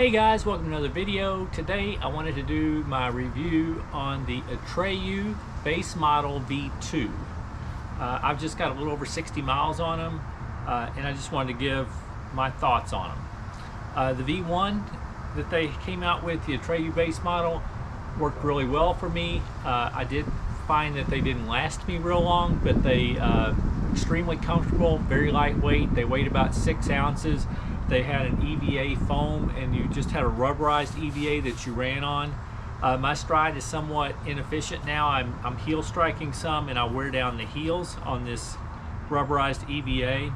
Hey guys, welcome to another video. Today I wanted to do my review on the Atreyu Base Model V2. I've just got a little over 60 miles on them, and I just wanted to give my thoughts on them. The V1 that they came out with, the Atreyu Base Model, worked really well for me. I did find that they didn't last me real long, but they extremely comfortable, very lightweight. They weighed about 6 ounces. They had an EVA foam, and you just had a rubberized EVA that you ran on. My stride is somewhat inefficient now. I'm heel striking some, and I wear down the heels on this rubberized EVA,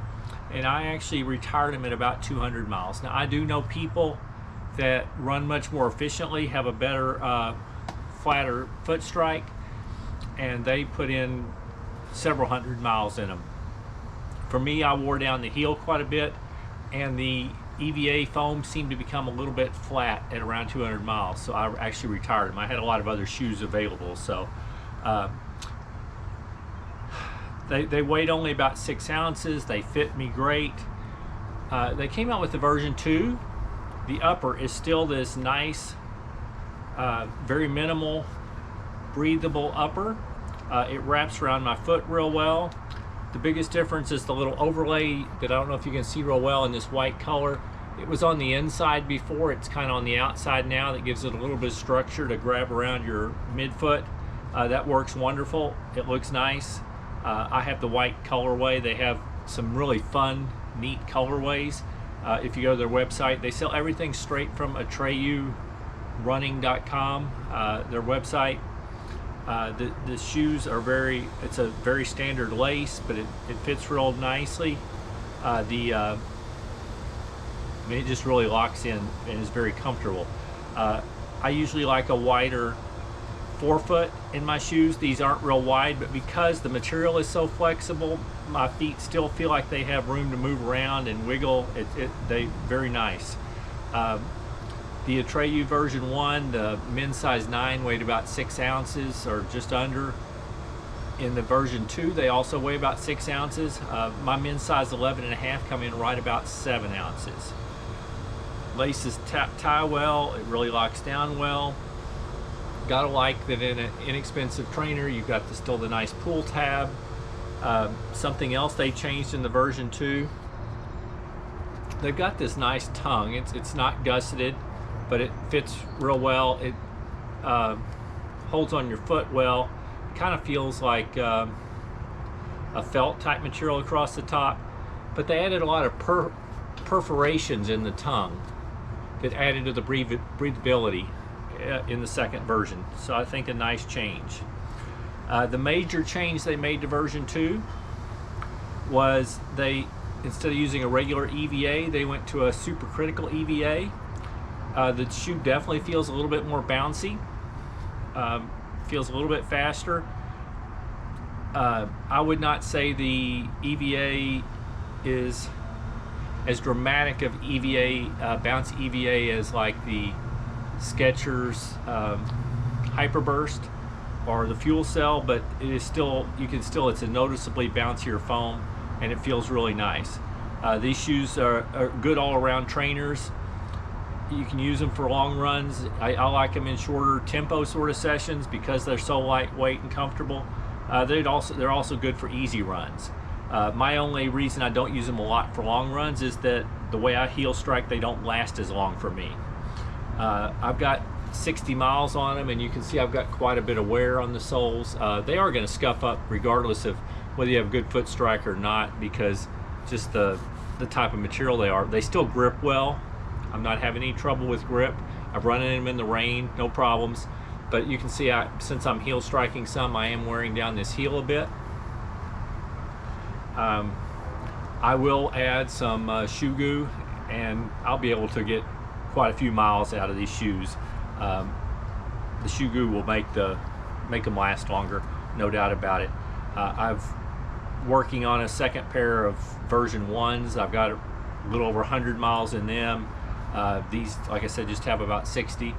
and I actually retired them at about 200 miles. Now, I do know people that run much more efficiently, have a better, flatter foot strike, and they put in several hundred miles in them. For me, I wore down the heel quite a bit, and the EVA foam seemed to become a little bit flat at around 200 miles, so I actually retired them. I had a lot of other shoes available, so they weighed only about 6 ounces. They fit me great. They came out with the version 2. The upper is still this nice, very minimal, breathable upper. It wraps around my foot real well. The biggest difference is the little overlay that I don't know if you can see real well in this white color. It was on the inside before. It's kind of on the outside now. That gives it a little bit of structure to grab around your midfoot. That works wonderful. It looks nice. I have the white colorway. They have some really fun, neat colorways. If you go to their website, they sell everything straight from AtreyuRunning.com, their website. The shoes are it's a very standard lace, but it fits real nicely. I mean, it just really locks in and is very comfortable. I usually like a wider forefoot in my shoes. These aren't real wide, but because the material is so flexible, my feet still feel like they have room to move around and wiggle. They're very nice. The Atreyu version 1, the men's size 9, weighed about 6 ounces or just under. In the version 2, they also weigh about 6 ounces. My men's size 11.5 come in right about 7 ounces. Laces tie well, it really locks down well. Gotta like that in an inexpensive trainer, you've got still the nice pull tab. Something else they changed in the version 2, they've got this nice tongue. It's not gusseted, but it fits real well. It holds on your foot well. It kind of feels like a felt type material across the top, but they added a lot of perforations in the tongue that added to the breathability in the second version. So I think a nice change. The major change they made to version 2 was instead of using a regular EVA, they went to a supercritical EVA. The shoe definitely feels a little bit more bouncy, feels a little bit faster. I would not say the EVA is as dramatic of EVA, bouncy EVA as like the Skechers Hyperburst or the Fuel Cell, but it is still, it's a noticeably bouncier foam, and it feels really nice. These shoes are good all-around trainers. You can use them for long runs. I like them in shorter tempo sort of sessions because they're so lightweight and comfortable. They're also good for easy runs. My only reason I don't use them a lot for long runs is that the way I heel strike, they don't last as long for me. I've got 60 miles on them, and you can see I've got quite a bit of wear on the soles. They are going to scuff up regardless of whether you have good foot strike or not, because just the type of material they are. They still grip well. I'm not having any trouble with grip. I've run in them in the rain, no problems. But you can see, since I'm heel striking some, I am wearing down this heel a bit. I will add some shoe goo, and I'll be able to get quite a few miles out of these shoes. The shoe goo will make them last longer, no doubt about it. I've working on a second pair of version 1s. I've got a little over 100 miles in them. These, like I said, just have about 60,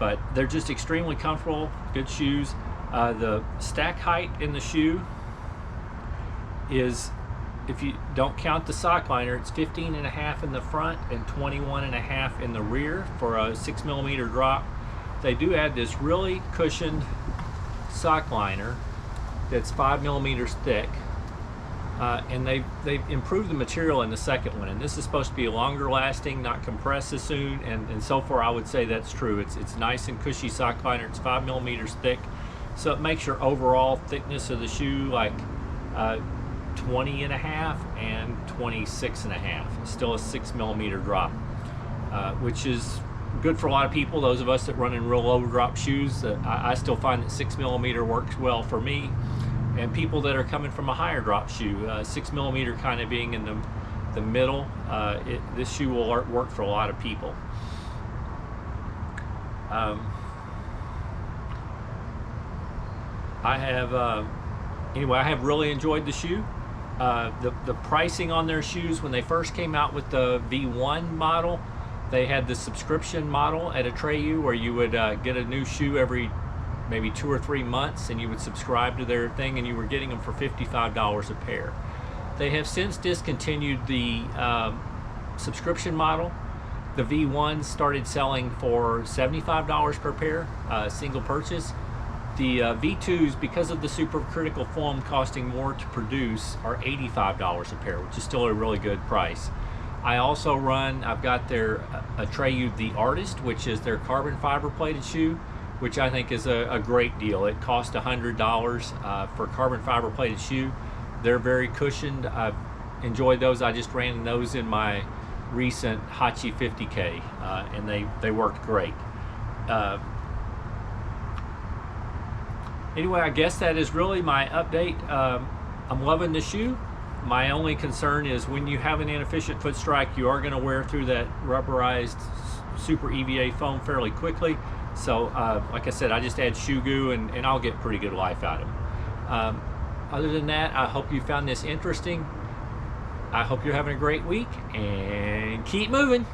but they're just extremely comfortable, good shoes. The stack height in the shoe is if you don't count the sock liner, it's 15.5 in the front and 21.5 in the rear for a 6mm drop. They do add this really cushioned sock liner that's 5mm thick, and they've improved the material in the second one, and this is supposed to be longer lasting, not compress as soon, and so far I would say that's true. It's nice and cushy sock liner. It's 5mm thick, so it makes your overall thickness of the shoe like 20.5 and 26.5. It's still a 6mm drop, which is good for a lot of people. Those of us that run in real low drop shoes, I still find that 6mm works well for me. And people that are coming from a higher drop shoe, 6mm kind of being in the middle, this shoe will work for a lot of people. I have really enjoyed the shoe. The pricing on their shoes, when they first came out with the V1 model, they had the subscription model at Atreyu where you would get a new shoe every maybe 2 or 3 months, and you would subscribe to their thing, and you were getting them for $55 a pair. They have since discontinued the subscription model. The V1s started selling for $75 per pair, single purchase. The V2s, because of the supercritical foam costing more to produce, are $85 a pair, which is still a really good price. I also I've got their Atreyu the Artist, which is their carbon fiber plated shoe, which I think is a great deal. It cost $100 for a carbon fiber plated shoe. They're very cushioned. I've enjoyed those. I just ran those in my recent Hachi 50K, and they worked great. Anyway, I guess that is really my update. I'm loving the shoe. My only concern is when you have an inefficient foot strike, you are going to wear through that rubberized super EVA foam fairly quickly. So like I said, I just add shoe goo and I'll get pretty good life out of them. Other than that, I hope you found this interesting. I hope you're having a great week, and keep moving.